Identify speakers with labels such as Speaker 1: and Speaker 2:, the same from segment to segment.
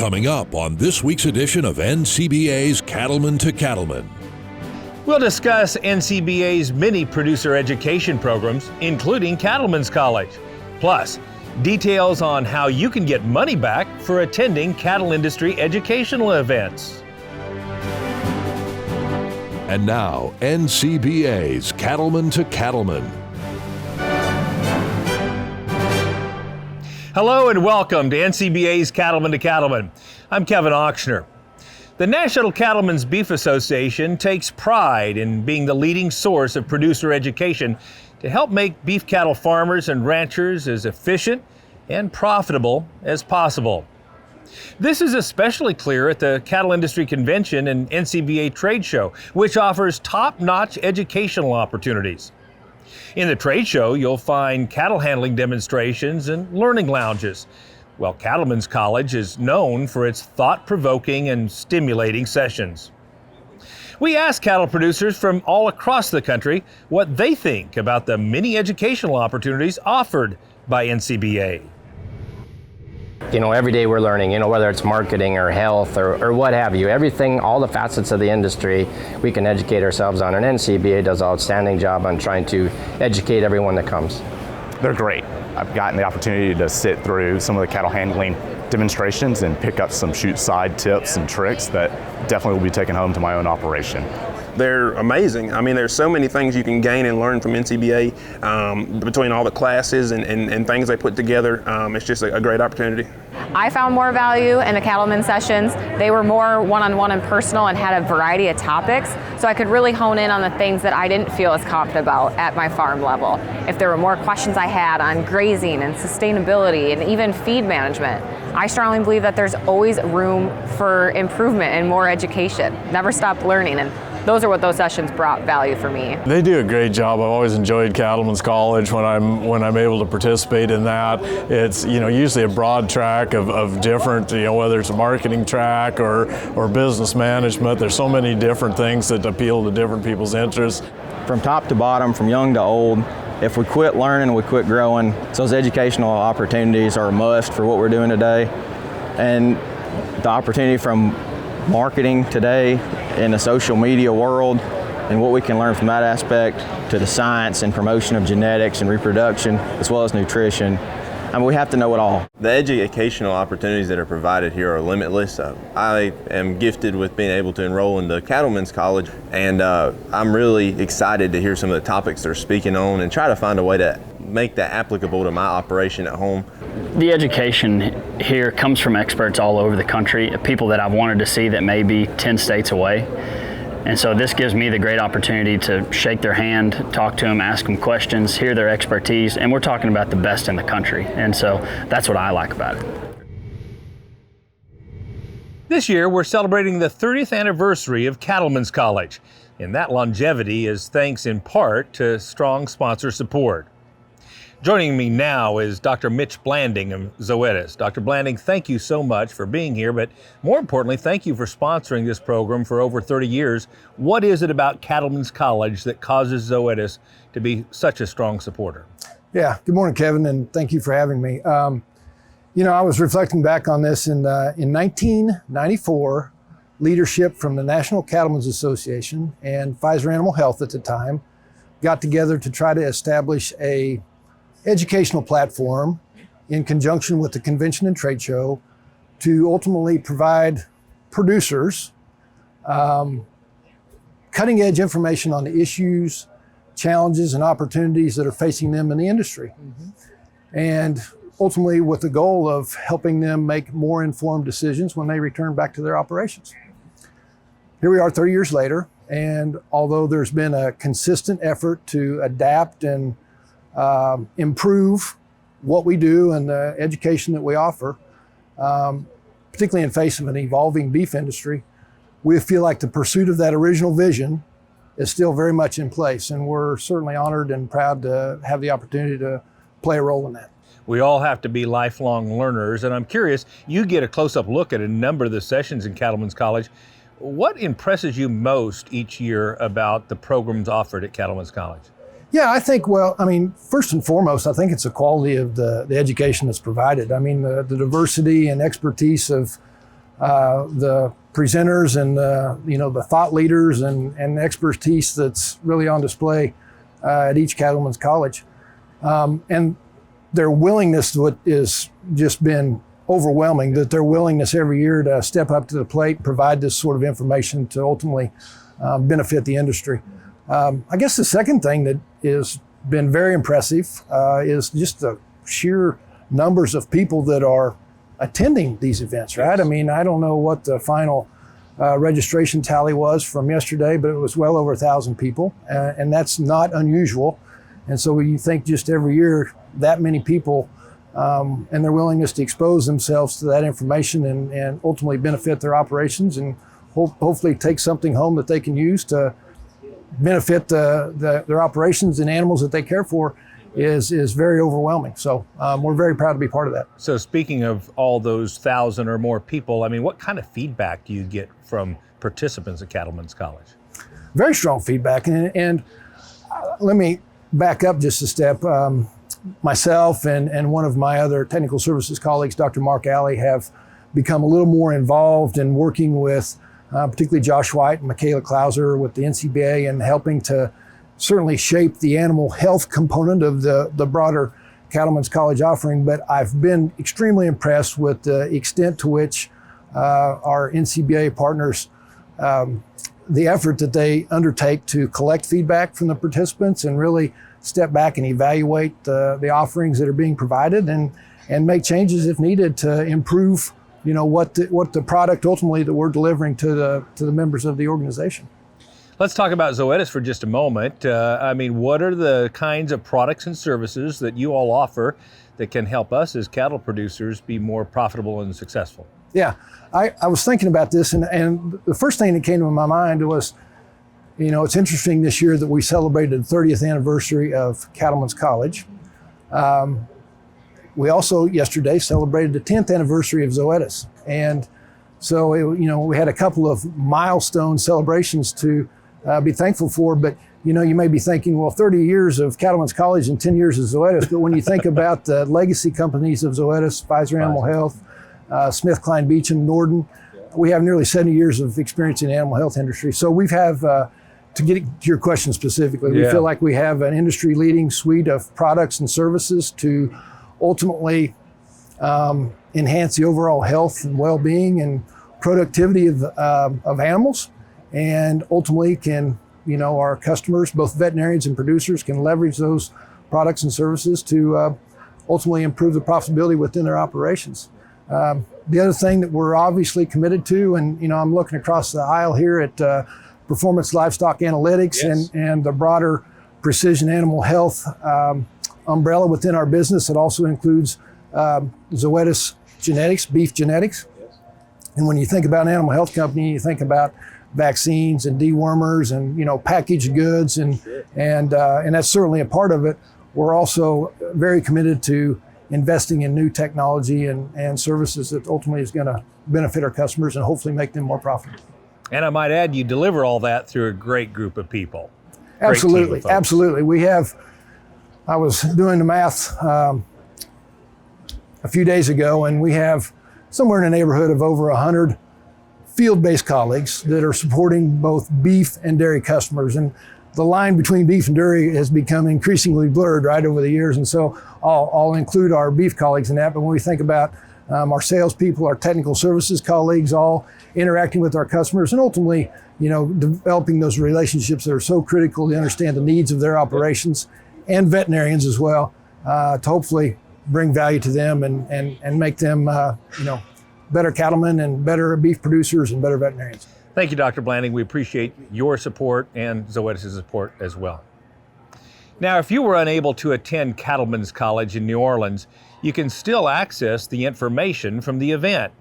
Speaker 1: Coming up on this week's edition of NCBA's Cattlemen to Cattlemen.
Speaker 2: We'll discuss NCBA's many producer education programs, including Cattlemen's College. Plus, details on how you can get money back for attending cattle industry educational events.
Speaker 1: And now, NCBA's Cattlemen to Cattlemen.
Speaker 2: Hello and welcome to NCBA's Cattlemen to Cattlemen. I'm Kevin Ochsner. The National Cattlemen's Beef Association takes pride in being the leading source of producer education to help make beef cattle farmers and ranchers as efficient and profitable as possible. This is especially clear at the Cattle Industry Convention and NCBA trade show, which offers top-notch educational opportunities. In the trade show, you'll find cattle handling demonstrations and learning lounges, while Cattlemen's College is known for its thought-provoking and stimulating sessions. We asked cattle producers from all across the country what they think about the many educational opportunities offered by NCBA.
Speaker 3: Every day we're learning, whether it's marketing or health or what have you. Everything, all the facets of the industry, we can educate ourselves on. And NCBA does an outstanding job on trying to educate everyone that comes.
Speaker 4: They're great. I've gotten the opportunity to sit through some of the cattle handling demonstrations and pick up some chute side tips and tricks that definitely will be taken home to my own operation.
Speaker 5: They're amazing. I mean, there's so many things you can gain and learn from NCBA between all the classes and things they put together. It's just a great opportunity.
Speaker 6: I found more value in the Cattlemen sessions. They were more one-on-one and personal and had a variety of topics, so I could really hone in on the things that I didn't feel as confident about at my farm level. If there were more questions I had on grazing and sustainability and even feed management, I strongly believe that there's always room for improvement and more education. Never stop learning, and those are what those sessions brought value for me.
Speaker 7: They do a great job. I've always enjoyed Cattlemen's College when I'm able to participate in that. It's usually a broad track of different, whether it's a marketing track or business management. There's so many different things that appeal to different people's interests.
Speaker 8: From top to bottom, from young to old, if we quit learning, we quit growing. So those educational opportunities are a must for what we're doing today. And the opportunity from marketing today in the social media world and what we can learn from that aspect to the science and promotion of genetics and reproduction as well as nutrition. We have to know it all.
Speaker 9: The educational opportunities that are provided here are limitless. I am gifted with being able to enroll into Cattlemen's College, and I'm really excited to hear some of the topics they're speaking on and try to find a way to make that applicable to my operation at home.
Speaker 10: The education here comes from experts all over the country, people that I've wanted to see that may be 10 states away. And so this gives me the great opportunity to shake their hand, talk to them, ask them questions, hear their expertise, and we're talking about the best in the country. And so that's what I like about it.
Speaker 2: This year, we're celebrating the 30th anniversary of Cattlemen's College, and that longevity is thanks in part to strong sponsor support. Joining me now is Dr. Mitch Blanding of Zoetis. Dr. Blanding, thank you so much for being here, but more importantly, thank you for sponsoring this program for over 30 years. What is it about Cattlemen's College that causes Zoetis to be such a strong supporter?
Speaker 11: Yeah, good morning, Kevin, and thank you for having me. I was reflecting back on this in 1994, leadership from the National Cattlemen's Association and Pfizer Animal Health at the time got together to try to establish a educational platform in conjunction with the convention and trade show to ultimately provide producers cutting edge information on the issues, challenges, and opportunities that are facing them in the industry. And ultimately with the goal of helping them make more informed decisions when they return back to their operations. Here we are 30 years later, and although there's been a consistent effort to adapt and improve what we do and the education that we offer, particularly in face of an evolving beef industry, we feel like the pursuit of that original vision is still very much in place, and we're certainly honored and proud to have the opportunity to play a role in that.
Speaker 2: We all have to be lifelong learners, and I'm curious, you get a close-up look at a number of the sessions in Cattlemen's College. What impresses you most each year about the programs offered at Cattlemen's College?
Speaker 11: Yeah, I think, first and foremost, I think it's the quality of the education that's provided. I mean, the diversity and expertise of the presenters and the thought leaders and expertise that's really on display at each Cattlemen's College. And their willingness to it has just been overwhelming, that their willingness every year to step up to the plate, provide this sort of information to ultimately benefit the industry. I guess the second thing that has been very impressive is just the sheer numbers of people that are attending these events, right? I mean, I don't know what the final registration tally was from yesterday, but it was well over 1,000 people, and that's not unusual. And so when you think just every year that many people and their willingness to expose themselves to that information and ultimately benefit their operations and hopefully take something home that they can use to benefit their operations and animals that they care for is very overwhelming. So we're very proud to be part of that.
Speaker 2: So speaking of all those 1,000 or more people, I mean, what kind of feedback do you get from participants at Cattlemen's College?
Speaker 11: Very strong feedback. And let me back up just a step. Myself and one of my other technical services colleagues, Dr. Mark Alley, have become a little more involved in working with particularly Josh White and Michaela Klauser with the NCBA and helping to certainly shape the animal health component of the broader Cattlemen's College offering. But I've been extremely impressed with the extent to which our NCBA partners, the effort that they undertake to collect feedback from the participants and really step back and evaluate the offerings that are being provided and make changes if needed to improve, what the product ultimately that we're delivering to the members of the organization.
Speaker 2: Let's talk about Zoetis for just a moment. I mean, what are the kinds of products and services that you all offer that can help us as cattle producers be more profitable and successful?
Speaker 11: Yeah, I was thinking about this, and the first thing that came to my mind was, it's interesting this year that we celebrated the 30th anniversary of Cattlemen's College. We also yesterday celebrated the 10th anniversary of Zoetis. And so, we had a couple of milestone celebrations to be thankful for, but you may be thinking, well, 30 years of Cattlemen's College and 10 years of Zoetis. But when you think about the legacy companies of Zoetis, Pfizer Animal Health, Smith, Klein, Beecham, Norden, we have nearly 70 years of experience in the animal health industry. So we have, to get to your question specifically, we feel like we have an industry-leading suite of products and services to ultimately enhance the overall health and well-being and productivity of animals, and ultimately can, our customers, both veterinarians and producers, can leverage those products and services to ultimately improve the profitability within their operations. The other thing that we're obviously committed to, and I'm looking across the aisle here at Performance Livestock Analytics and the broader precision animal health umbrella within our business. It also includes Zoetis genetics, beef genetics. And when you think about an animal health company, you think about vaccines and dewormers and packaged goods, and that's certainly a part of it. We're also very committed to investing in new technology and services that ultimately is going to benefit our customers and hopefully make them more profitable.
Speaker 2: And I might add, you deliver all that through a great group of people.
Speaker 11: Absolutely, absolutely. I was doing the math a few days ago, and we have somewhere in the neighborhood of over 100 field-based colleagues that are supporting both beef and dairy customers. And the line between beef and dairy has become increasingly blurred right over the years. And so I'll include our beef colleagues in that. But when we think about our salespeople, our technical services colleagues, all interacting with our customers and ultimately, developing those relationships that are so critical to understand the needs of their operations, and veterinarians as well, to hopefully bring value to them and make them, better cattlemen and better beef producers and better veterinarians.
Speaker 2: Thank you, Dr. Blanding. We appreciate your support and Zoetis' support as well. Now, if you were unable to attend Cattlemen's College in New Orleans, you can still access the information from the event.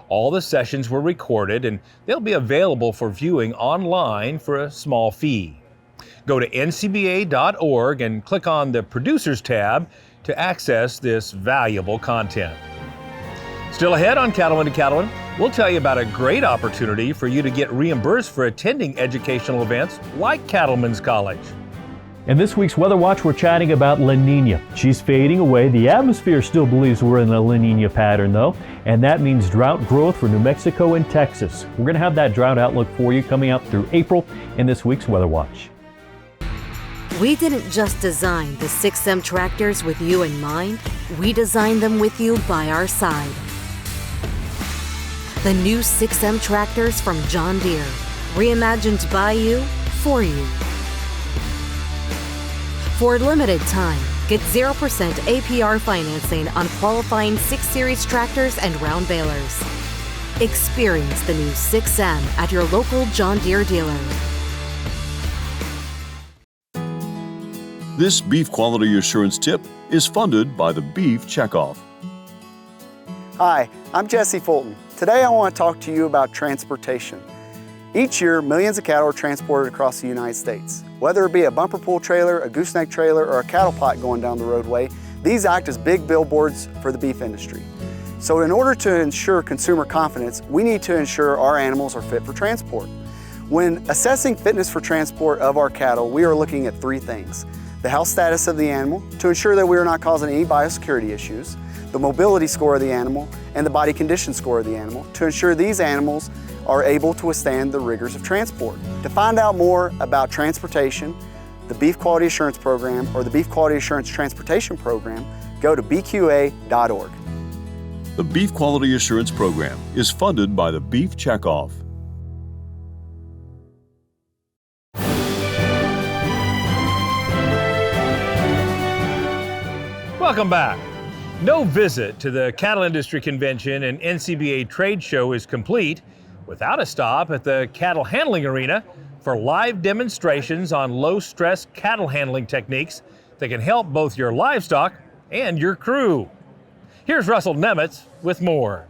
Speaker 2: All the sessions were recorded and they'll be available for viewing online for a small fee. Go to ncba.org and click on the Producers tab to access this valuable content. Still ahead on Cattlemen to Catalan, we'll tell you about a great opportunity for you to get reimbursed for attending educational events like Cattlemen's College.
Speaker 12: In this week's Weather Watch, we're chatting about La Nina. She's fading away. The atmosphere still believes we're in a La Nina pattern, though, and that means drought growth for New Mexico and Texas. We're going to have that drought outlook for you coming up through April in this week's Weather Watch.
Speaker 13: We didn't just design the 6M tractors with you in mind. We designed them with you by our side. The new 6M tractors from John Deere, reimagined by you, for you. For a limited time, get 0% APR financing on qualifying 6 Series tractors and round balers. Experience the new 6M at your local John Deere dealer.
Speaker 14: This beef quality assurance tip is funded by the Beef Checkoff.
Speaker 15: Hi, I'm Jesse Fulton. Today I want to talk to you about transportation. Each year, millions of cattle are transported across the United States. Whether it be a bumper pull trailer, a gooseneck trailer, or a cattle pot going down the roadway, these act as big billboards for the beef industry. So in order to ensure consumer confidence, we need to ensure our animals are fit for transport. When assessing fitness for transport of our cattle, we are looking at 3 things. The health status of the animal, to ensure that we are not causing any biosecurity issues, the mobility score of the animal, and the body condition score of the animal, to ensure these animals are able to withstand the rigors of transport. To find out more about transportation, the Beef Quality Assurance Program, or the Beef Quality Assurance Transportation Program, go to bqa.org.
Speaker 14: The Beef Quality Assurance Program is funded by the Beef Checkoff.
Speaker 2: Welcome back. No visit to the Cattle Industry Convention and NCBA trade show is complete without a stop at the cattle handling arena for live demonstrations on low-stress cattle handling techniques that can help both your livestock and your crew. Here's Russell Nemitz with more.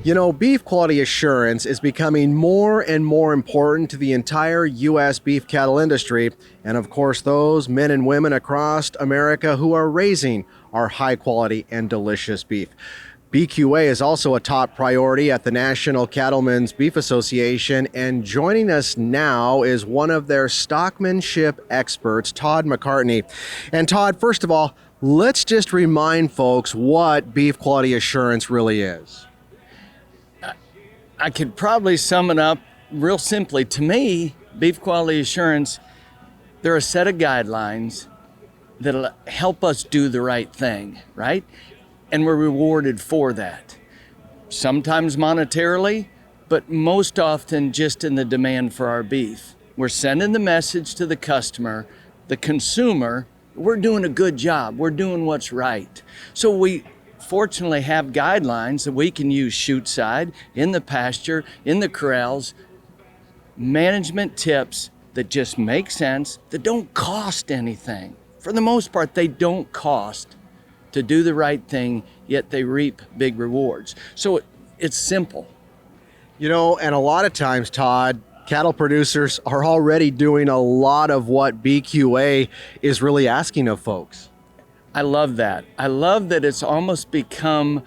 Speaker 16: You know, beef quality assurance is becoming more and more important to the entire U.S. beef cattle industry, and of course those men and women across America who are raising our high quality and delicious beef. BQA is also a top priority at the National Cattlemen's Beef Association, and joining us now is one of their stockmanship experts, Todd McCartney. And Todd, first of all, let's just remind folks what beef quality assurance really is.
Speaker 17: I could probably sum it up real simply. To me, beef quality assurance, they're a set of guidelines that'll help us do the right thing, right? And we're rewarded for that. Sometimes monetarily, but most often just in the demand for our beef. We're sending the message to the customer, the consumer, we're doing a good job, we're doing what's right. So we fortunately have guidelines that we can use chute side, in the pasture, in the corrals, management tips that just make sense, that don't cost anything. For the most part, they don't cost to do the right thing, yet they reap big rewards. So it's simple.
Speaker 16: You know, and a lot of times, Todd, cattle producers are already doing a lot of what BQA is really asking of folks.
Speaker 17: I love that. I love that it's almost become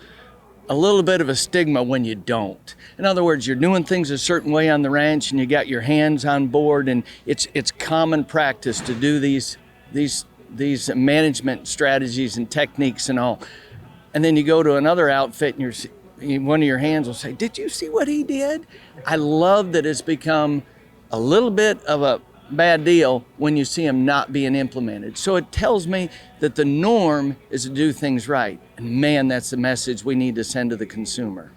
Speaker 17: a little bit of a stigma when you don't. In other words, you're doing things a certain way on the ranch and you got your hands on board, and it's common practice to do these management strategies and techniques and all. And then you go to another outfit and one of your hands will say, "Did you see what he did?" I love that it's become a little bit of a bad deal when you see them not being implemented. So it tells me that the norm is to do things right. And man, that's the message we need to send to the consumer.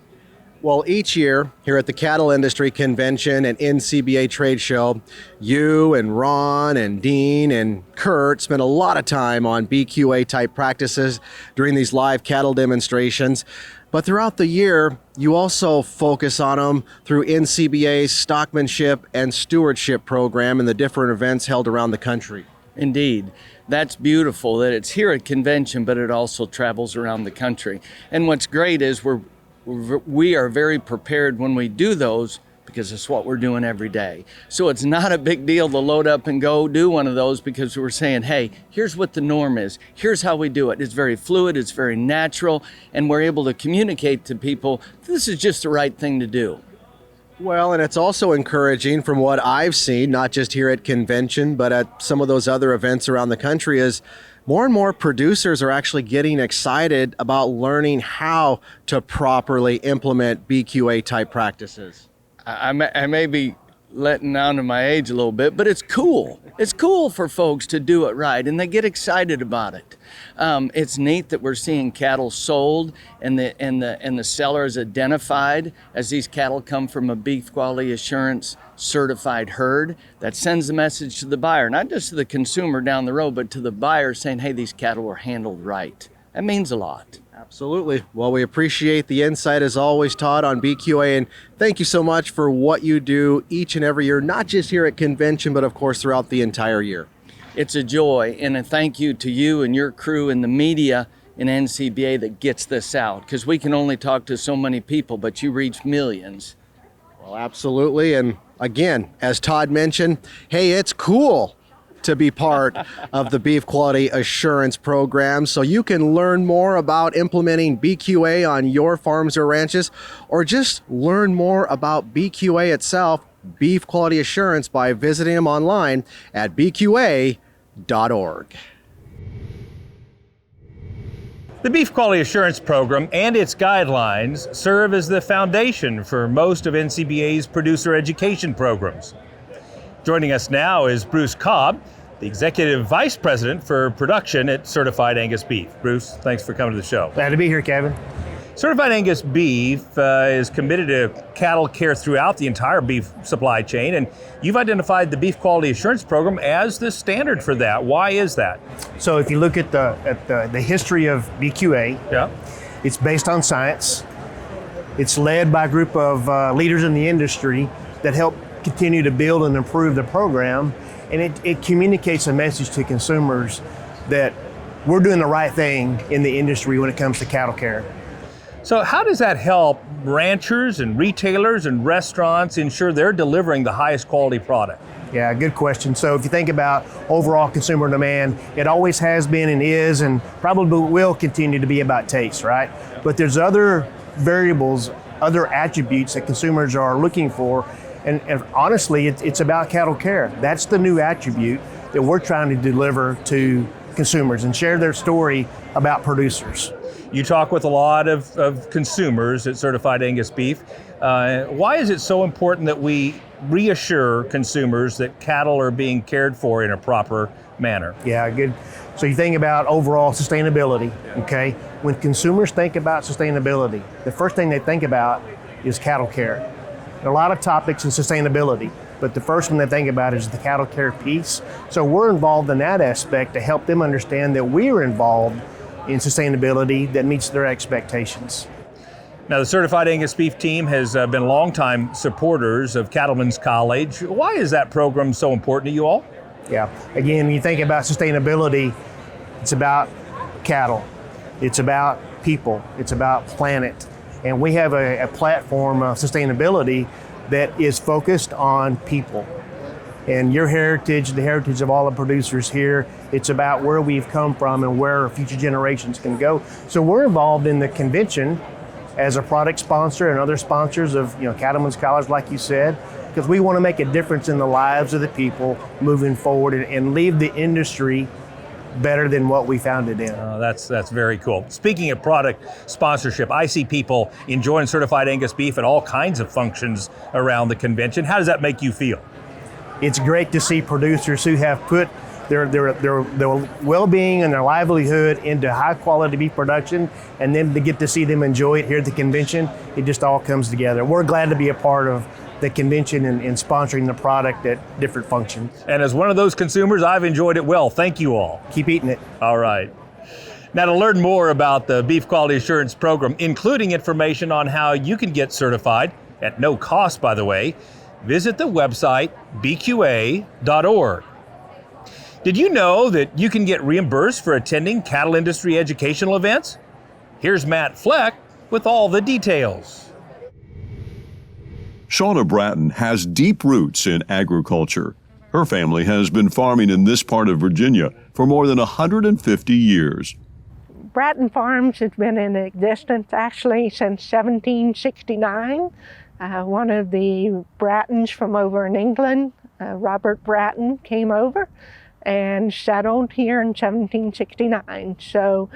Speaker 16: Well, each year here at the Cattle Industry Convention and NCBA trade show, you and Ron and Dean and Kurt spend a lot of time on BQA type practices during these live cattle demonstrations. But throughout the year, you also focus on them through NCBA's Stockmanship and Stewardship program and the different events held around the country.
Speaker 17: Indeed. That's beautiful that it's here at convention, but it also travels around the country. And what's great is we are very prepared when we do those, because it's what we're doing every day. So it's not a big deal to load up and go do one of those, because we're saying, hey, here's what the norm is. Here's how we do it. It's very fluid, it's very natural, and we're able to communicate to people, this is just the right thing to do.
Speaker 16: Well, and it's also encouraging from what I've seen, not just here at convention, but at some of those other events around the country, is more and more producers are actually getting excited about learning how to properly implement BQA type practices.
Speaker 17: I may be letting down to my age a little bit, but it's cool. It's cool for folks to do it right, and they get excited about it. It's neat that we're seeing cattle sold and the seller is identified as these cattle come from a beef quality assurance certified herd. That sends a message to the buyer, not just to the consumer down the road, but to the buyer saying, hey, these cattle were handled right. That means a lot.
Speaker 16: Absolutely. Well, we appreciate the insight as always, Todd, on BQA, and thank you so much for what you do each and every year, not just here at convention, but of course throughout the entire year.
Speaker 17: It's a joy, and a thank you to you and your crew and the media in NCBA that gets this out, because we can only talk to so many people, but you reach millions.
Speaker 16: Well, absolutely. And again, as Todd mentioned, hey, it's cool to be part of the Beef Quality Assurance Program. So you can learn more about implementing BQA on your farms or ranches, or just learn more about BQA itself, Beef Quality Assurance, by visiting them online at bqa.org.
Speaker 2: The Beef Quality Assurance Program and its guidelines serve as the foundation for most of NCBA's producer education programs. Joining us now is Bruce Cobb, the Executive Vice President for Production at Certified Angus Beef. Bruce, thanks for coming to the show.
Speaker 18: Glad to be here, Kevin.
Speaker 2: Certified Angus Beef is committed to cattle care throughout the entire beef supply chain, and you've identified the Beef Quality Assurance Program as the standard for that. Why is that?
Speaker 18: So if you look at the history of BQA,
Speaker 2: yeah,
Speaker 18: it's based on science. It's led by a group of leaders in the industry that help continue to build and improve the program, and it communicates a message to consumers that we're doing the right thing in the industry when it comes to cattle care.
Speaker 2: So how does that help ranchers and retailers and restaurants ensure they're delivering the highest quality product?
Speaker 18: Yeah, good question. So if you think about overall consumer demand, it always has been and is and probably will continue to be about taste, right? But there's other variables, other attributes that consumers are looking for, and honestly, it's about cattle care. That's the new attribute that we're trying to deliver to consumers and share their story about producers.
Speaker 2: You talk with a lot of consumers at Certified Angus Beef. Why is it so important that we reassure consumers that cattle are being cared for in a proper manner?
Speaker 18: Yeah, good. So you think about overall sustainability, okay? When consumers think about sustainability, the first thing they think about is cattle care. There are a lot of topics in sustainability, but the first one they think about is the cattle care piece. So we're involved in that aspect to help them understand that we are involved in sustainability that meets their expectations.
Speaker 2: Now, the Certified Angus Beef team has been longtime supporters of Cattlemen's College. Why is that program so important to you all?
Speaker 18: Yeah, again, when you think about sustainability, it's about cattle, it's about people, it's about planet. And we have a platform of sustainability that is focused on people. And your heritage, the heritage of all the producers here, it's about where we've come from and where future generations can go. So we're involved in the convention as a product sponsor and other sponsors of Cattlemen's College, like you said, because we want to make a difference in the lives of the people moving forward and leave the industry better than what we found it in.
Speaker 2: That's very cool. Speaking of product sponsorship, I see people enjoying Certified Angus Beef at all kinds of functions around the convention. How does that make you feel?
Speaker 18: It's great to see producers who have put their well-being and their livelihood into high-quality beef production, and then to get to see them enjoy it here at the convention. It just all comes together. We're glad to be a part of the convention and sponsoring the product at different functions.
Speaker 2: And as one of those consumers, I've enjoyed it well. Thank you all.
Speaker 18: Keep eating it.
Speaker 2: All right. Now, to learn more about the Beef Quality Assurance Program, including information on how you can get certified, at no cost, by the way, visit the website bqa.org. Did you know that you can get reimbursed for attending cattle industry educational events? Here's Matt Fleck with all the details.
Speaker 14: Shauna Bratton has deep roots in agriculture. Her family has been farming in this part of Virginia for more than 150 years.
Speaker 19: Bratton Farms has been in existence actually since 1769. One of the Brattons from over in England, Robert Bratton, came over and settled here in 1769. So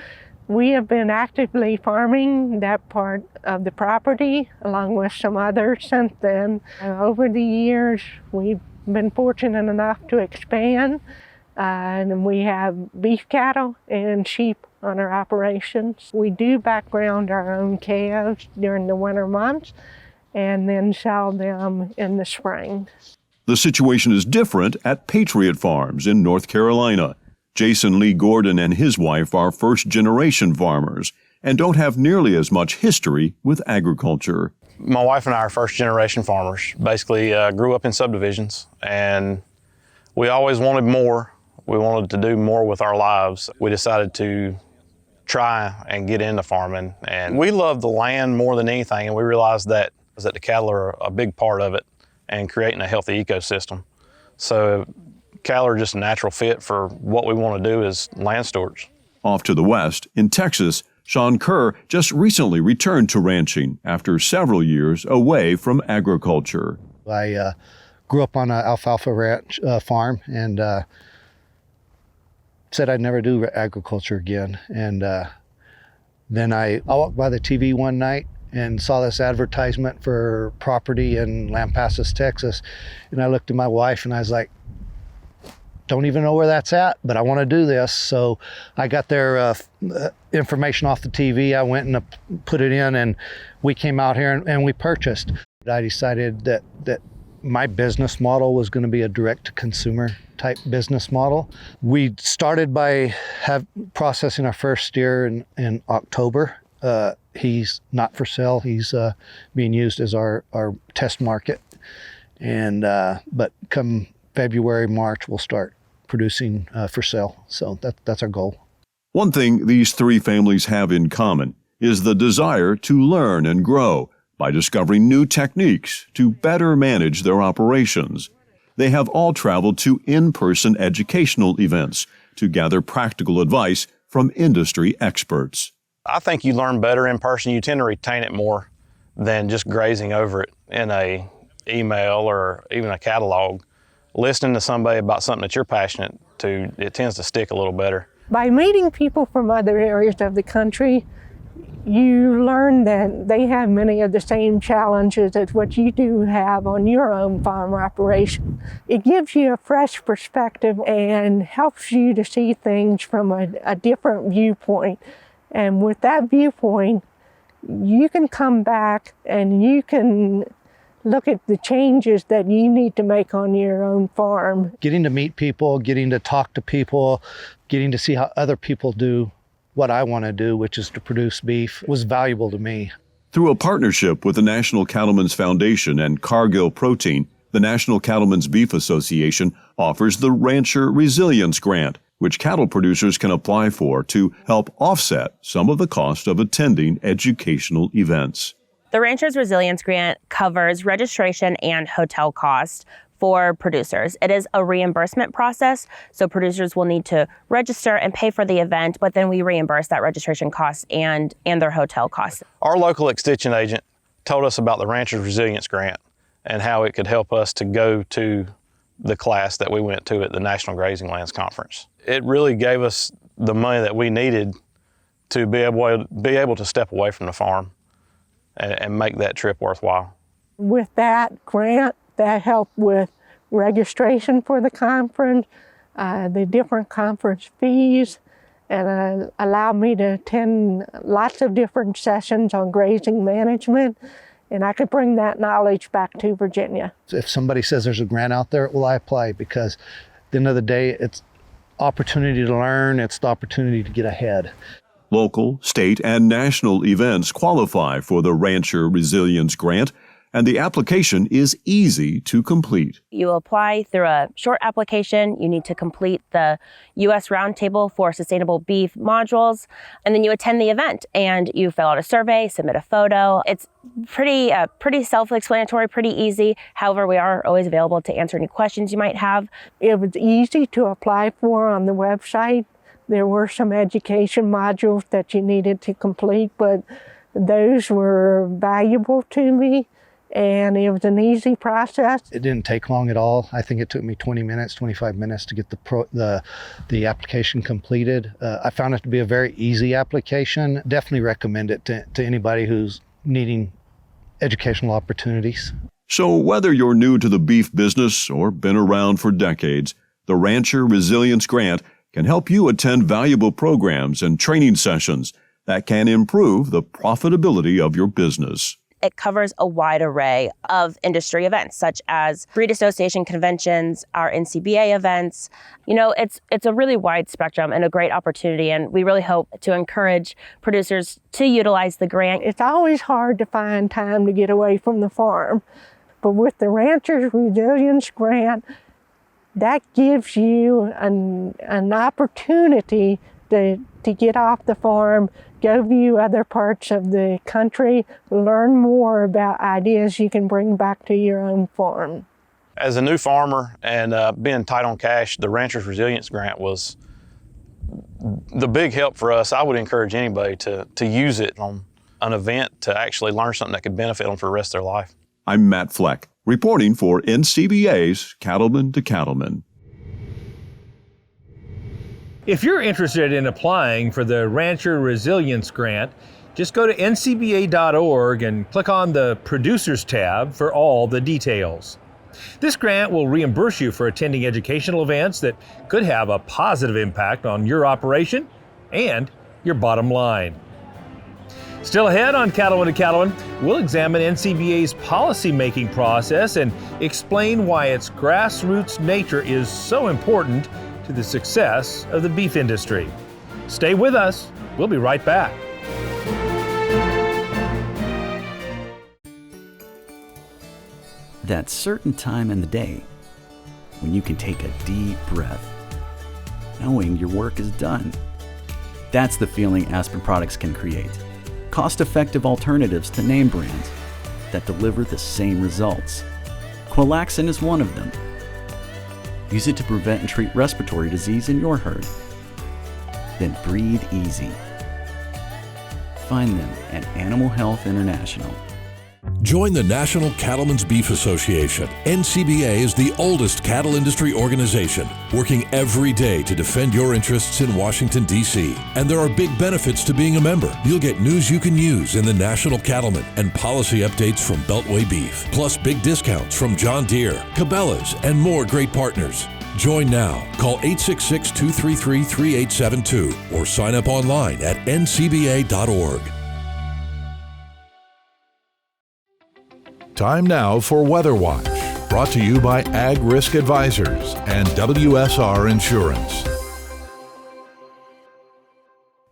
Speaker 19: we have been actively farming that part of the property along with some others since then. Over the years, we've been fortunate enough to expand, and we have beef cattle and sheep on our operations. We do background our own calves during the winter months and then sell them in the spring.
Speaker 14: The situation is different at Patriot Farms in North Carolina. Jason Lee Gordon and his wife are first-generation farmers and don't have nearly as much history with agriculture.
Speaker 20: My wife and I are first-generation farmers. Basically, grew up in subdivisions, and we always wanted more. We wanted to do more with our lives. We decided to try and get into farming, and we love the land more than anything, and we realized that the cattle are a big part of it and creating a healthy ecosystem. So cattle are just a natural fit for what we want to do as land stewards.
Speaker 14: Off to the west, in Texas, Sean Kerr just recently returned to ranching after several years away from agriculture.
Speaker 21: I grew up on an alfalfa ranch farm and said I'd never do agriculture again. And then I walked by the TV one night and saw this advertisement for property in Lampasas, Texas. And I looked at my wife and I was like, don't even know where that's at, but I want to do this. So I got their information off the TV. I went and put it in, and we came out here and we purchased. I decided that my business model was going to be a direct-to-consumer type business model. We started by processing our first steer in October. He's not for sale. He's being used as our test market. And but come February, March, we'll start producing for sale. So that's our goal.
Speaker 14: One thing these three families have in common is the desire to learn and grow by discovering new techniques to better manage their operations. They have all traveled to in-person educational events to gather practical advice from industry experts.
Speaker 20: I think you learn better in person. You tend to retain it more than just grazing over it in a email or even a catalog. Listening to somebody about something that you're passionate to, it tends to stick a little better.
Speaker 19: By meeting people from other areas of the country, you learn that they have many of the same challenges as what you do have on your own farm operation. It gives you a fresh perspective and helps you to see things from a different viewpoint. And with that viewpoint, you can come back and you can look at the changes that you need to make on your own farm.
Speaker 21: Getting to meet people, getting to talk to people, getting to see how other people do what I want to do, which is to produce beef, was valuable to me.
Speaker 14: Through a partnership with the National Cattlemen's Foundation and Cargill Protein, the National Cattlemen's Beef Association offers the Rancher Resilience Grant, which cattle producers can apply for to help offset some of the cost of attending educational events.
Speaker 22: The Rancher's Resilience Grant covers registration and hotel costs for producers. It is a reimbursement process, so producers will need to register and pay for the event, but then we reimburse that registration cost and their hotel costs.
Speaker 20: Our local extension agent told us about the Rancher's Resilience Grant and how it could help us to go to the class that we went to at the National Grazing Lands Conference. It really gave us the money that we needed to be able to step away from the farm and make that trip worthwhile.
Speaker 19: With that grant, that helped with registration for the conference, the different conference fees, and allowed me to attend lots of different sessions on grazing management, and I could bring that knowledge back to Virginia.
Speaker 21: If somebody says there's a grant out there, well, I apply, because at the end of the day, it's opportunity to learn, it's the opportunity to get ahead.
Speaker 14: Local, state, and national events qualify for the Rancher Resilience Grant, and the application is easy to complete.
Speaker 22: You apply through a short application. You need to complete the U.S. Roundtable for Sustainable Beef modules, and then you attend the event and you fill out a survey, submit a photo. It's pretty self-explanatory, pretty easy. However, we are always available to answer any questions you might have.
Speaker 19: It was easy to apply for on the website. There were some education modules that you needed to complete, but those were valuable to me. and it was an easy process.
Speaker 21: It didn't take long at all. I think it took me 20 minutes, 25 minutes to get the application completed. I found it to be a very easy application. Definitely recommend it to anybody who's needing educational opportunities.
Speaker 14: So whether you're new to the beef business or been around for decades, the Rancher Resilience Grant can help you attend valuable programs and training sessions that can improve the profitability of your business.
Speaker 22: It covers a wide array of industry events, such as breed association conventions, our NCBA events. You know, it's a really wide spectrum and a great opportunity, and we really hope to encourage producers to utilize the grant.
Speaker 19: It's always hard to find time to get away from the farm, but with the Ranchers Resilience Grant, that gives you an opportunity to get off the farm, go view other parts of the country, learn more about ideas you can bring back to your own farm.
Speaker 20: As a new farmer and being tight on cash, the Ranchers Resilience Grant was the big help for us. I would encourage anybody to use it on an event to actually learn something that could benefit them for the rest of their life.
Speaker 14: I'm Matt Fleck, reporting for NCBA's Cattlemen to Cattlemen.
Speaker 2: If you're interested in applying for the Rancher Resilience Grant, just go to ncba.org and click on the Producers tab for all the details. This grant will reimburse you for attending educational events that could have a positive impact on your operation and your bottom line. Still ahead on Cattlemen to Cattlemen, we'll examine NCBA's policy-making process and explain why its grassroots nature is so important to the success of the beef industry. Stay with us. We'll be right back.
Speaker 1: That certain time in the day when you can take a deep breath, knowing your work is done. That's the feeling Aspen products can create. Cost-effective alternatives to name brands that deliver the same results. Qualaxin is one of them. Use it to prevent and treat respiratory disease in your herd. Then breathe easy. Find them at Animal Health International.
Speaker 3: Join the National Cattlemen's Beef Association. NCBA is the oldest cattle industry organization, working every day to defend your interests in Washington, D.C. And there are big benefits to being a member. You'll get news you can use in the National Cattlemen and policy updates from Beltway Beef, plus big discounts from John Deere, Cabela's, and more great partners. Join now. Call 866-233-3872 or sign up online at ncba.org. Time now for Weather Watch, brought to you by Ag Risk Advisors and WSR Insurance.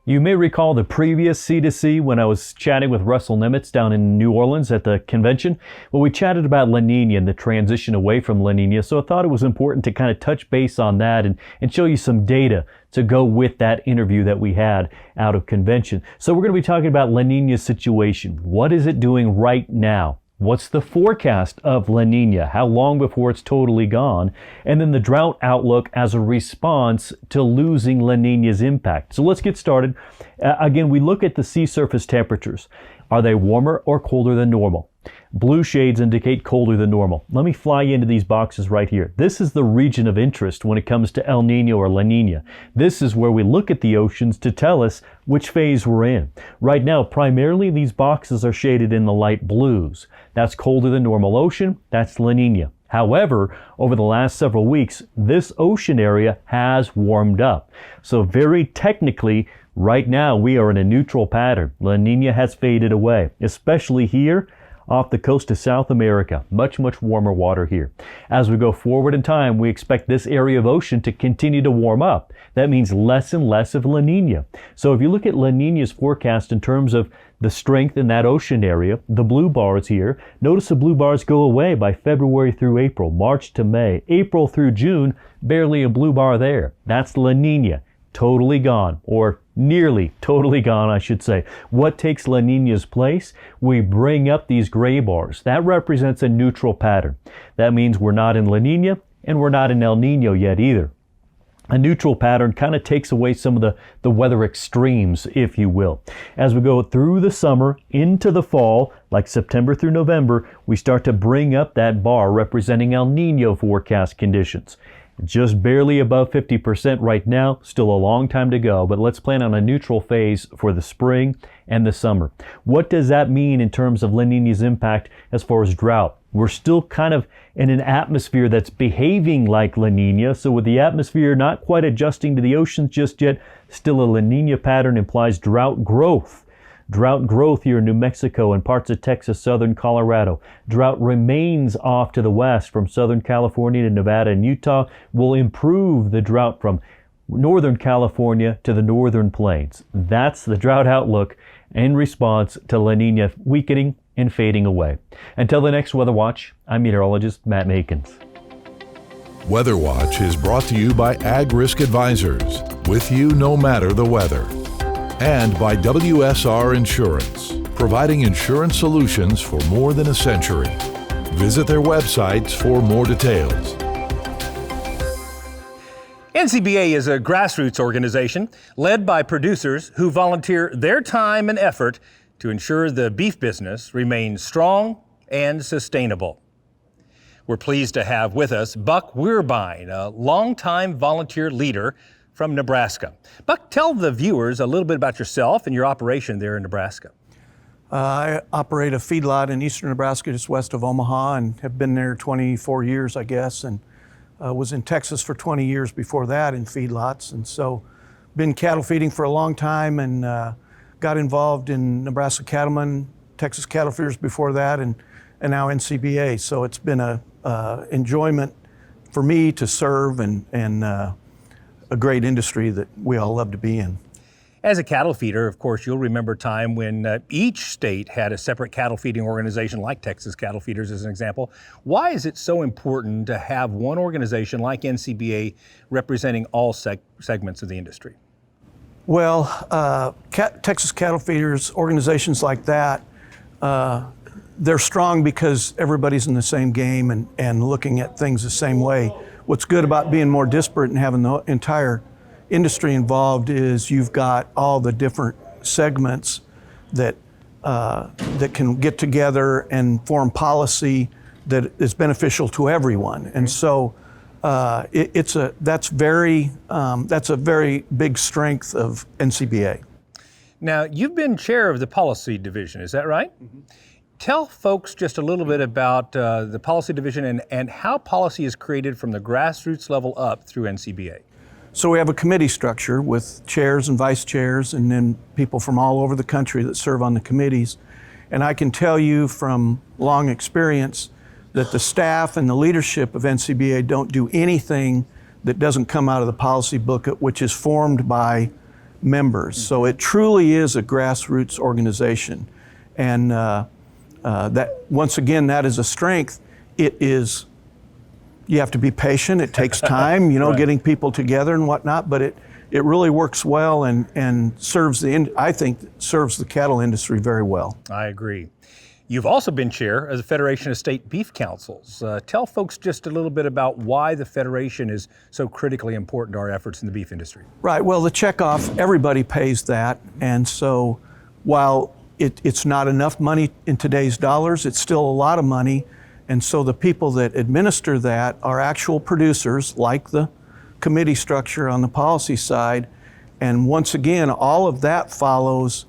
Speaker 12: You may recall the previous C2C when I was chatting with Russell Nimitz down in New Orleans at the convention. Well, we chatted about La Nina and the transition away from La Nina, so I thought it was important to kind of touch base on that and show you some data to go with that interview that we had out of convention. So we're going to be talking about La Nina's situation. What is it doing right now? What's the forecast of La Nina? How long before it's totally gone? And then the drought outlook as a response to losing La Nina's impact. So let's get started. Again, we look at the sea surface temperatures. Are they warmer or colder than normal? Blue shades indicate colder than normal. Let me fly you into these boxes right here. This is the region of interest when it comes to El Nino or La Nina. This is where we look at the oceans to tell us which phase we're in. Right now, primarily these boxes are shaded in the light blues. That's colder than normal ocean. That's La Nina. However, over the last several weeks, this ocean area has warmed up. So very technically, right now we are in a neutral pattern. La Nina has faded away, especially here off the coast of South America. Much, much warmer water here. As we go forward in time, we expect this area of ocean to continue to warm up. That means less and less of La Nina. So if you look at La Nina's forecast in terms of the strength in that ocean area, the blue bars here, notice the blue bars go away by February through April, March to May, April through June, barely a blue bar there. That's La Nina. Totally gone, or nearly totally gone, I should say. What takes La Nina's place? We bring up these gray bars. That represents a neutral pattern. That means we're not in La Nina and we're not in El Nino yet either. A neutral pattern kind of takes away some of the weather extremes, if you will. As we go through the summer into the fall, like September through November, we start to bring up that bar representing El Nino forecast conditions. Just barely above 50% right now, still a long time to go, but let's plan on a neutral phase for the spring and the summer. What does that mean in terms of La Nina's impact as far as drought? We're still kind of in an atmosphere that's behaving like La Nina, so with the atmosphere not quite adjusting to the oceans just yet, still a La Nina pattern implies drought growth. Drought growth here in New Mexico and parts of Texas, southern Colorado. Drought remains off to the west from southern California to Nevada and Utah. Will improve the drought from northern California to the northern plains. That's the drought outlook in response to La Nina weakening and fading away. Until the next Weather Watch, I'm meteorologist Matt Makins.
Speaker 3: Weather Watch is brought to you by Ag Risk Advisors, with you no matter the weather. And by WSR Insurance, providing insurance solutions for more than a century. Visit their websites for more details.
Speaker 2: NCBA is a grassroots organization led by producers who volunteer their time and effort to ensure the beef business remains strong and sustainable. We're pleased to have with us Buck Weirbein, a longtime volunteer leader from Nebraska. Buck, tell the viewers a little bit about yourself and your operation there in Nebraska.
Speaker 4: I operate a feedlot in eastern Nebraska, just west of Omaha, and have been there 24 years, I guess, and was in Texas for 20 years before that in feedlots. And so been cattle feeding for a long time, and got involved in Nebraska Cattlemen, Texas Cattle Feeders before that, and now NCBA. So it's been a enjoyment for me to serve and a great industry that we all love to be in.
Speaker 2: As a cattle feeder, of course, you'll remember a time when each state had a separate cattle feeding organization, like Texas Cattle Feeders as an example. Why is it so important to have one organization like NCBA representing all segments of the industry?
Speaker 4: Well, Texas Cattle Feeders, organizations like that, they're strong because everybody's in the same game and looking at things the same way. What's good about being more disparate and having the entire industry involved is you've got all the different segments that can get together and form policy that is beneficial to everyone. And so that's a very big strength of NCBA.
Speaker 2: Now, you've been chair of the policy division, is that right? Mm-hmm. Tell folks just a little bit about the policy division and how policy is created from the grassroots level up through NCBA.
Speaker 4: So we have a committee structure with chairs and vice chairs and then people from all over the country that serve on the committees. And I can tell you from long experience that the staff and the leadership of NCBA don't do anything that doesn't come out of the policy booklet, which is formed by members. So it truly is a grassroots organization. And that, once again, that is a strength. It is, you have to be patient. It takes time, right. Getting people together and whatnot, but it really works well and serves I think serves the cattle industry very well.
Speaker 2: I agree. You've also been chair of the Federation of State Beef Councils. Tell folks just a little bit about why the Federation is so critically important to our efforts in the beef industry.
Speaker 4: Right, well, the checkoff, everybody pays that, and so while it's not enough money in today's dollars, it's still a lot of money. And so the people that administer that are actual producers, like the committee structure on the policy side. And once again, all of that follows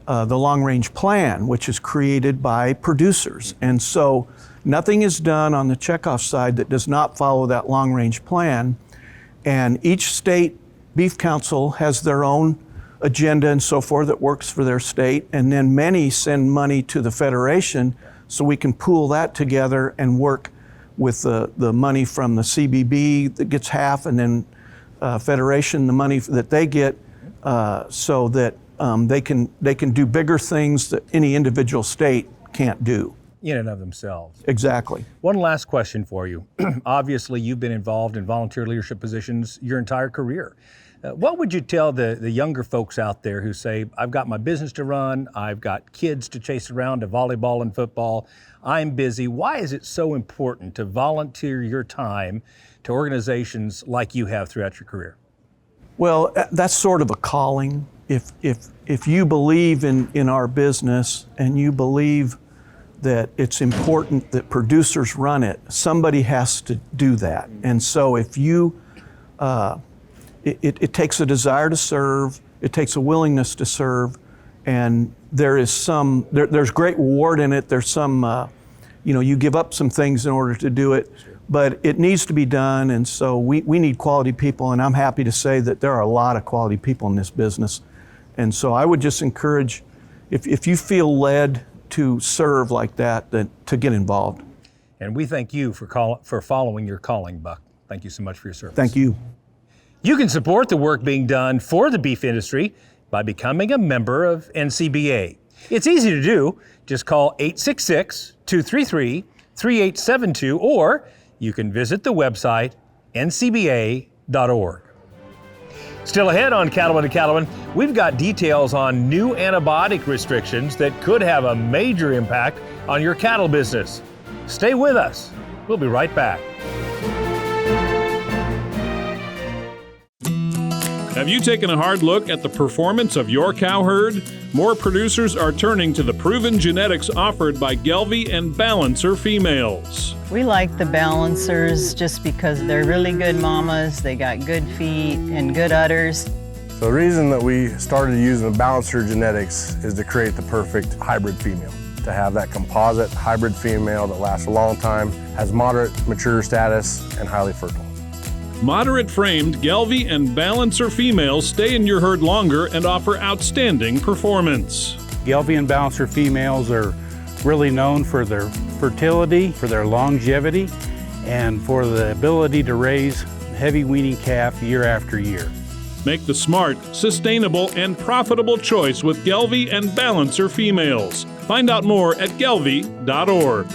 Speaker 4: the long-range plan, which is created by producers. And so nothing is done on the checkoff side that does not follow that long-range plan. And each state beef council has their own agenda and so forth that works for their state, and then many send money to the Federation so we can pool that together and work with the money from the CBB that gets half, and then Federation, the money that they get, so that they can do bigger things that any individual state can't do.
Speaker 2: In and of themselves.
Speaker 4: Exactly.
Speaker 2: One last question for you. Obviously, you've been involved in volunteer leadership positions your entire career. What would you tell the younger folks out there who say, I've got my business to run, I've got kids to chase around to volleyball and football, I'm busy. Why is it so important to volunteer your time to organizations like you have throughout your career?
Speaker 4: Well, that's sort of a calling. If you believe in our business and you believe that it's important that producers run it, somebody has to do that. And so if you, it takes a desire to serve, it takes a willingness to serve, and there is there's great reward in it. There's some, you give up some things in order to do it, but it needs to be done. And so we need quality people, and I'm happy to say that there are a lot of quality people in this business. And so I would just encourage, if you feel led to serve like that, then to get involved.
Speaker 2: And we thank you for following your calling, Buck. Thank you so much for your service.
Speaker 4: Thank you.
Speaker 2: You can support the work being done for the beef industry by becoming a member of NCBA. It's easy to do. Just call 866-233-3872, or you can visit the website ncba.org. Still ahead on Cattlemen to Catalan, we've got details on new antibiotic restrictions that could have a major impact on your cattle business. Stay with us. We'll be right back.
Speaker 5: Have you taken a hard look at the performance of your cow herd? More producers are turning to the proven genetics offered by Gelbvieh and Balancer females.
Speaker 6: We like the Balancers just because they're really good mamas, they got good feet and good udders.
Speaker 23: So the reason that we started using the Balancer genetics is to create the perfect hybrid female. To have that composite hybrid female that lasts a long time, has moderate mature status, and highly fertile.
Speaker 5: Moderate-framed Gelbvieh and Balancer females stay in your herd longer and offer outstanding performance.
Speaker 24: Gelbvieh and Balancer females are really known for their fertility, for their longevity, and for the ability to raise heavy weaning calf year after year.
Speaker 5: Make the smart, sustainable, and profitable choice with Gelbvieh and Balancer females. Find out more at gelbvieh.org.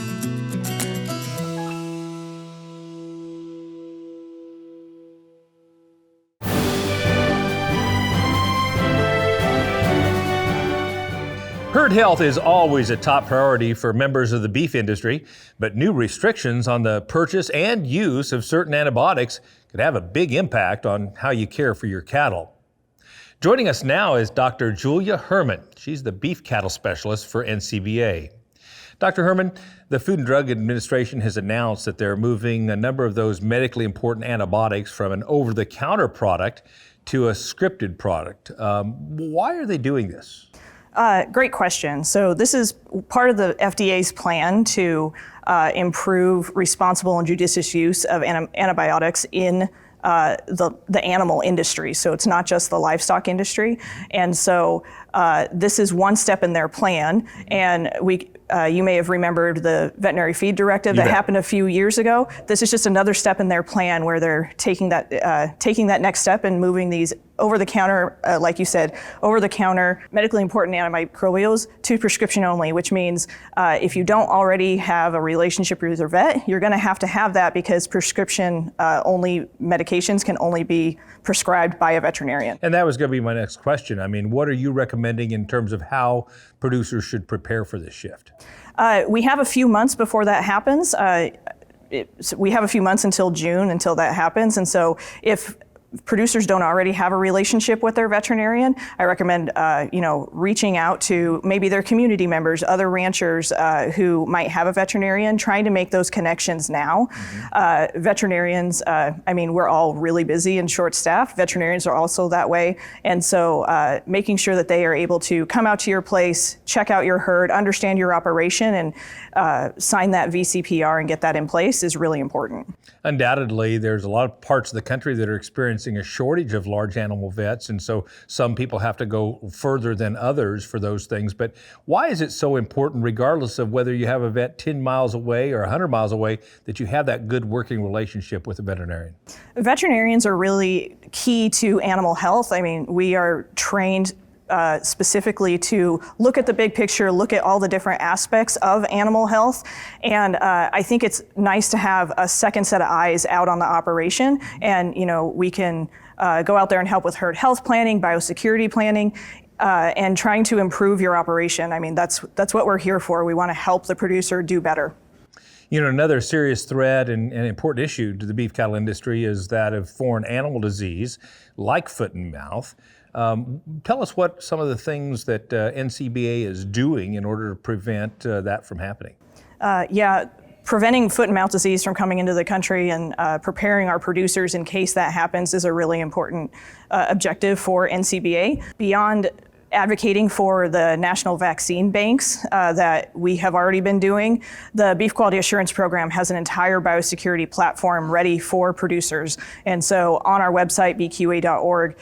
Speaker 2: Herd health is always a top priority for members of the beef industry, but new restrictions on the purchase and use of certain antibiotics could have a big impact on how you care for your cattle. Joining us now is Dr. Julia Herman. She's the beef cattle specialist for NCBA. Dr. Herman, the Food and Drug Administration has announced that they're moving a number of those medically important antibiotics from an over-the-counter product to a scripted product. Why are they doing this?
Speaker 25: Great question. So this is part of the FDA's plan to improve responsible and judicious use of antibiotics in the animal industry. So it's not just the livestock industry. And so this is one step in their plan. And you may have remembered the veterinary feed directive that happened a few years ago. This is just another step in their plan where they're taking that next step and moving these over-the-counter, like you said, over-the-counter medically important antimicrobials to prescription only, which means if you don't already have a relationship with your vet, you're going to have that because prescription only medications can only be prescribed by a veterinarian.
Speaker 2: And that was going to be my next question. I mean, what are you recommending in terms of how producers should prepare for this shift?
Speaker 25: We have a few months before that happens. We have a few months until June until that happens. And so if producers don't already have a relationship with their veterinarian, I recommend reaching out to maybe their community members, other ranchers who might have a veterinarian, trying to make those connections now. Veterinarians, we're all really busy and short-staffed. Veterinarians are also that way. And so making sure that they are able to come out to your place, check out your herd, understand your operation, and sign that VCPR and get that in place is really important.
Speaker 2: Undoubtedly, there's a lot of parts of the country that are experiencing a shortage of large animal vets, and so some people have to go further than others for those things. But why is it so important, regardless of whether you have a vet 10 miles away or 100 miles away, that you have that good working relationship with a veterinarian?
Speaker 25: Veterinarians are really key to animal health. I mean, we are trained specifically to look at the big picture, look at all the different aspects of animal health. And I think it's nice to have a second set of eyes out on the operation. And, we can go out there and help with herd health planning, biosecurity planning, and trying to improve your operation. I mean, that's what we're here for. We want to help the producer do better.
Speaker 2: You know, another serious threat and important issue to the beef cattle industry is that of foreign animal disease, like foot and mouth. Tell us what some of the things that NCBA is doing in order to prevent that from happening.
Speaker 25: Preventing foot and mouth disease from coming into the country and preparing our producers in case that happens is a really important objective for NCBA. Beyond advocating for the national vaccine banks that we have already been doing, the Beef Quality Assurance Program has an entire biosecurity platform ready for producers. And so on our website, bqa.org,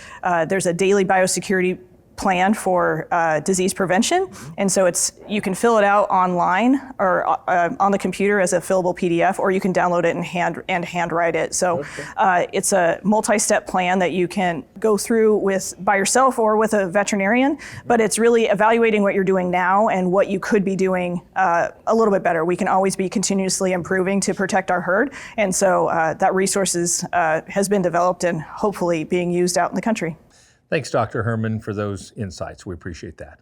Speaker 25: there's a daily biosecurity plan for disease prevention. And so you can fill it out online or on the computer as a fillable PDF, or you can download it and handwrite it. So it's a multi-step plan that you can go through by yourself or with a veterinarian, but it's really evaluating what you're doing now and what you could be doing a little bit better. We can always be continuously improving to protect our herd. And so that resources has been developed and hopefully being used out in the country.
Speaker 2: Thanks, Dr. Herman, for those insights. We appreciate that.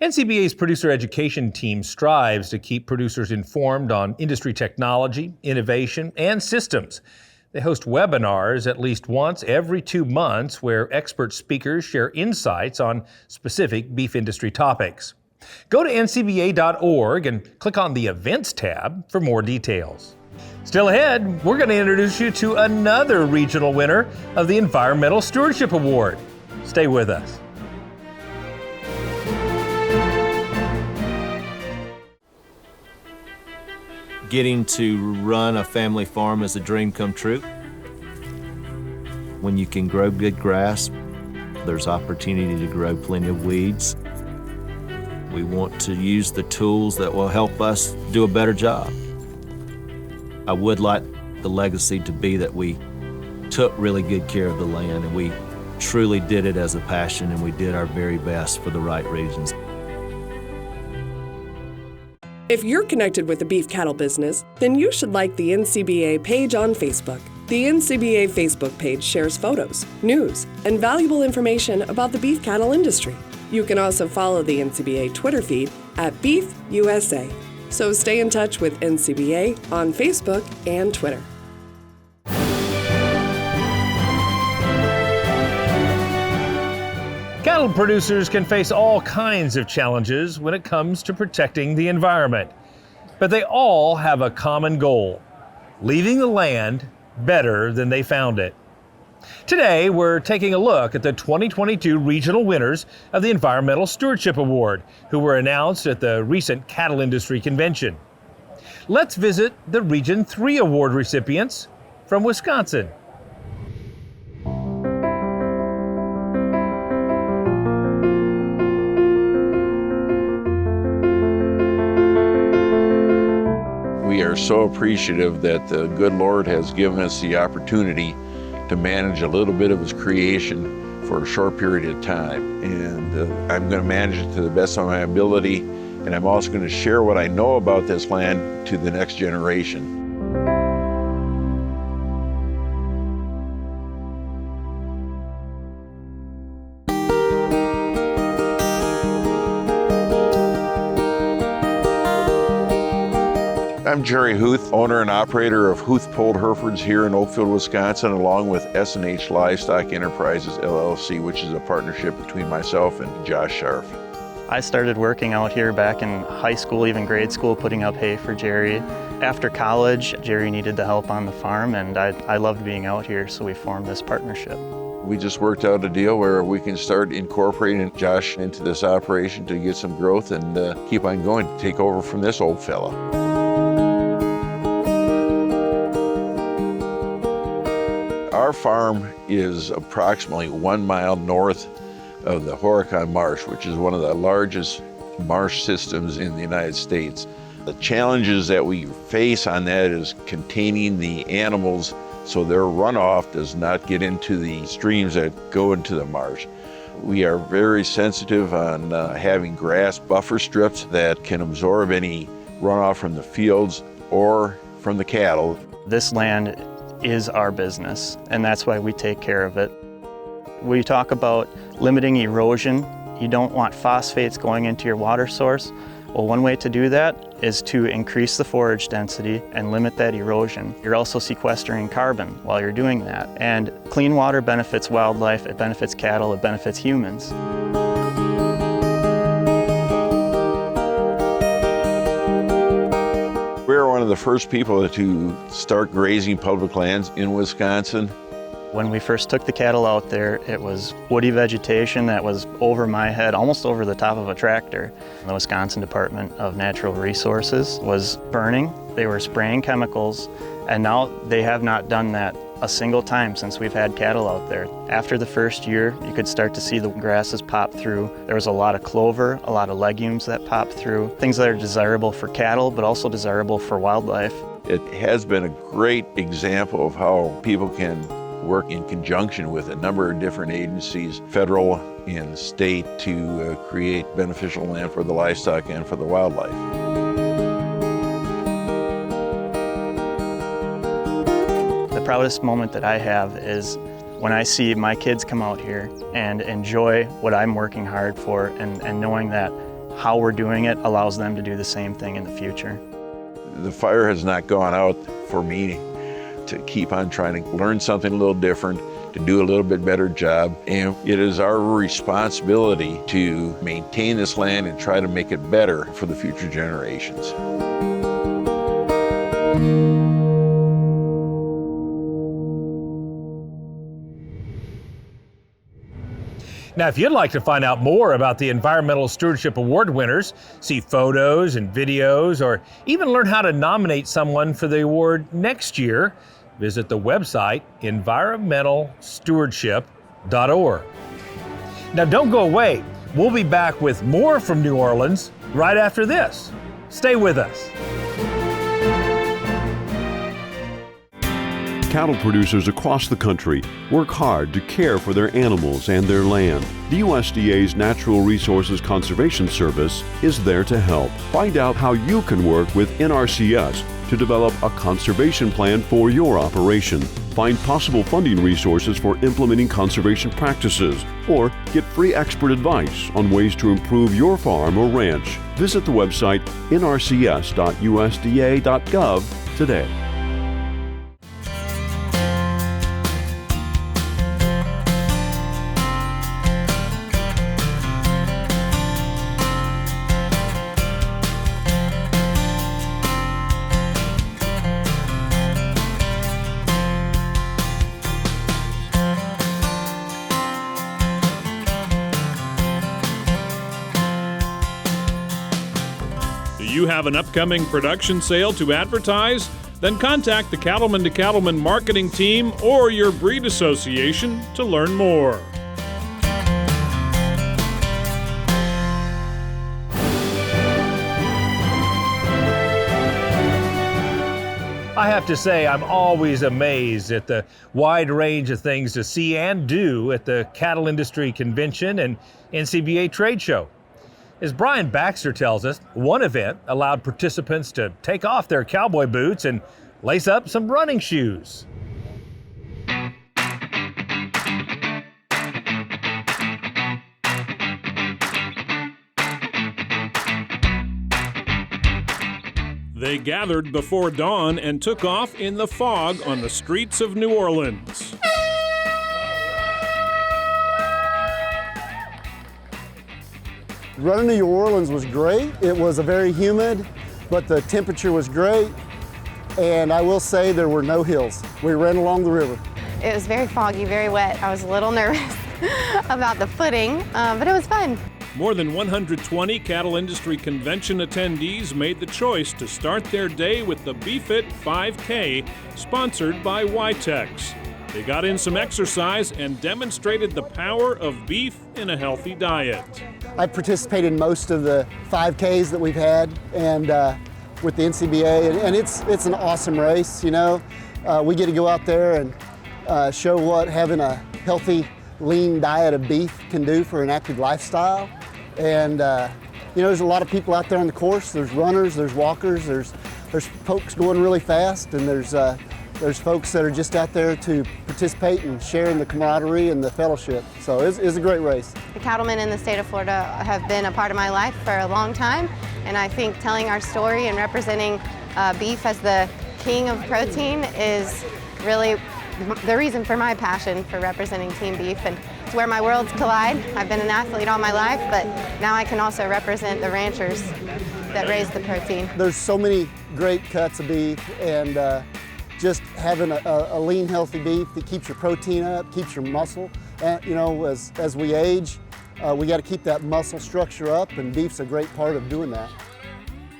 Speaker 2: NCBA's producer education team strives to keep producers informed on industry technology, innovation, and systems. They host webinars at least once every 2 months where expert speakers share insights on specific beef industry topics. Go to ncba.org and click on the Events tab for more details. Still ahead, we're going to introduce you to another regional winner of the Environmental Stewardship Award. Stay with us.
Speaker 7: Getting to run a family farm is a dream come true. When you can grow good grass, there's opportunity to grow plenty of weeds. We want to use the tools that will help us do a better job. I would like the legacy to be that we took really good care of the land and we truly did it as a passion, and we did our very best for the right reasons.
Speaker 8: If you're connected with the beef cattle business, then you should like the NCBA page on Facebook. The NCBA Facebook page shares photos, news, and valuable information about the beef cattle industry. You can also follow the NCBA Twitter feed at Beef USA. So stay in touch with NCBA on Facebook and Twitter.
Speaker 2: Cattle producers can face all kinds of challenges when it comes to protecting the environment, but they all have a common goal: leaving the land better than they found it. Today, we're taking a look at the 2022 regional winners of the Environmental Stewardship Award, who were announced at the recent Cattle Industry Convention. Let's visit the Region 3 award recipients from Wisconsin.
Speaker 9: We are so appreciative that the good Lord has given us the opportunity to manage a little bit of His creation for a short period of time. And I'm going to manage it to the best of my ability, and I'm also going to share what I know about this land to the next generation. I'm Jerry Huth, owner and operator of Huth Polled Herefords here in Oakfield, Wisconsin, along with S&H Livestock Enterprises, LLC, which is a partnership between myself and Josh Scharf.
Speaker 10: I started working out here back in high school, even grade school, putting up hay for Jerry. After college, Jerry needed the help on the farm, and I loved being out here, so we formed this partnership.
Speaker 9: We just worked out a deal where we can start incorporating Josh into this operation to get some growth and keep on going, take over from this old fella. Our farm is approximately 1 mile north of the Horicon Marsh, which is one of the largest marsh systems in the United States. The challenges that we face on that is containing the animals so their runoff does not get into the streams that go into the marsh. We are very sensitive on having grass buffer strips that can absorb any runoff from the fields or from the cattle.
Speaker 10: This land is our business, and that's why we take care of it. We talk about limiting erosion. You don't want phosphates going into your water source. Well, one way to do that is to increase the forage density and limit that erosion. You're also sequestering carbon while you're doing that. And clean water benefits wildlife, it benefits cattle, it benefits humans.
Speaker 9: We were one of the first people to start grazing public lands in Wisconsin.
Speaker 10: When we first took the cattle out there, it was woody vegetation that was over my head, almost over the top of a tractor. The Wisconsin Department of Natural Resources was burning. They were spraying chemicals, and now they have not done that a single time since we've had cattle out there. After the first year, you could start to see the grasses pop through. There was a lot of clover, a lot of legumes that popped through, things that are desirable for cattle, but also desirable for wildlife.
Speaker 9: It has been a great example of how people can work in conjunction with a number of different agencies, federal and state, to create beneficial land for the livestock and for the wildlife.
Speaker 10: The proudest moment that I have is when I see my kids come out here and enjoy what I'm working hard for, and knowing that how we're doing it allows them to do the same thing in the future.
Speaker 9: The fire has not gone out for me to keep on trying to learn something a little different, to do a little bit better job. And it is our responsibility to maintain this land and try to make it better for the future generations.
Speaker 2: Now, if you'd like to find out more about the Environmental Stewardship Award winners, see photos and videos, or even learn how to nominate someone for the award next year, visit the website environmentalstewardship.org. Now, don't go away. We'll be back with more from New Orleans right after this. Stay with us.
Speaker 14: Cattle producers across the country work hard to care for their animals and their land. The USDA's Natural Resources Conservation Service is there to help. Find out how you can work with NRCS to develop a conservation plan for your operation. Find possible funding resources for implementing conservation practices, or get free expert advice on ways to improve your farm or ranch. Visit the website nrcs.usda.gov today.
Speaker 5: You have an upcoming production sale to advertise? Then contact the Cattlemen to Cattlemen marketing team or your breed association to learn more.
Speaker 2: I have to say, I'm always amazed at the wide range of things to see and do at the Cattle Industry Convention and NCBA trade show. As Brian Baxter tells us, one event allowed participants to take off their cowboy boots and lace up some running shoes.
Speaker 5: They gathered before dawn and took off in the fog on the streets of New Orleans.
Speaker 11: Running to New Orleans was great. It was very humid, but the temperature was great. And I will say there were no hills. We ran along the river.
Speaker 13: It was very foggy, very wet. I was a little nervous about the footing, but it was fun.
Speaker 5: More than 120 cattle industry convention attendees made the choice to start their day with the BeFit 5K, sponsored by Ytex. They got in some exercise and demonstrated the power of beef in a healthy diet.
Speaker 11: I participated in most of the 5Ks that we've had, and with the NCBA, and it's an awesome race. You know, we get to go out there and show what having a healthy, lean diet of beef can do for an active lifestyle. And you know, there's a lot of people out there on the course. There's runners, there's walkers, there's folks going really fast, and there's There's folks that are just out there to participate and share in the camaraderie and the fellowship. So it's a great race.
Speaker 13: The cattlemen in the state of Florida have been a part of my life for a long time, and I think telling our story and representing beef as the king of protein is really the reason for my passion for representing Team Beef, and it's where my worlds collide. I've been an athlete all my life, but now I can also represent the ranchers that raise the protein.
Speaker 11: There's so many great cuts of beef, and just having a lean, healthy beef that keeps your protein up, keeps your muscle. And, you know, as we age, we got to keep that muscle structure up, and beef's a great part of doing that.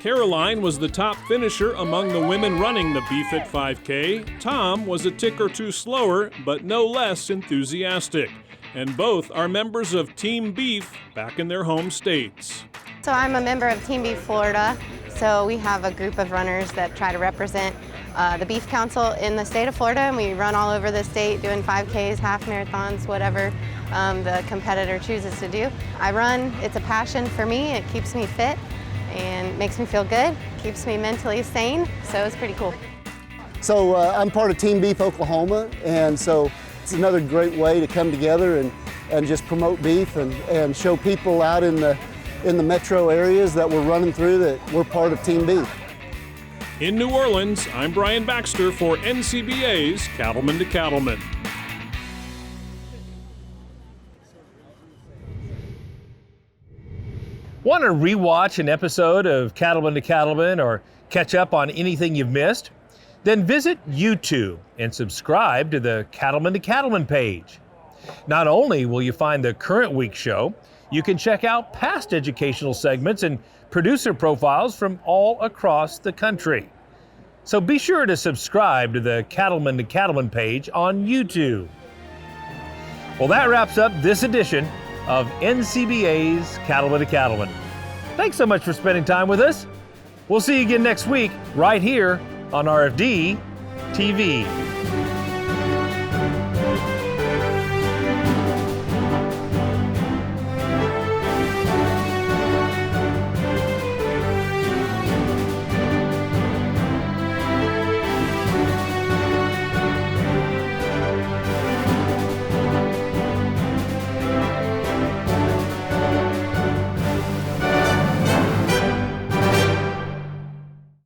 Speaker 5: Caroline was the top finisher among the women running the BeFit 5K. Tom was a tick or two slower, but no less enthusiastic. And both are members of Team Beef back in their home states.
Speaker 13: So I'm a member of Team Beef Florida. So we have a group of runners that try to represent the Beef Council in the state of Florida, and we run all over the state doing 5Ks, half marathons, whatever the competitor chooses to do. I run, it's a passion for me. It keeps me fit and makes me feel good, keeps me mentally sane, so it's pretty cool.
Speaker 11: So I'm part of Team Beef Oklahoma, and so it's another great way to come together and just promote beef and show people out in the metro areas that we're running through that we're part of Team Beef.
Speaker 5: In New Orleans, I'm Brian Baxter for NCBA's Cattlemen to Cattlemen.
Speaker 2: Want to rewatch an episode of Cattlemen to Cattlemen or catch up on anything you've missed? Then visit YouTube and subscribe to the Cattlemen to Cattlemen page. Not only will you find the current week's show, you can check out past educational segments and producer profiles from all across the country. So be sure to subscribe to the Cattlemen to Cattlemen page on YouTube. Well, that wraps up this edition of NCBA's Cattlemen to Cattlemen. Thanks so much for spending time with us. We'll see you again next week right here on RFD TV.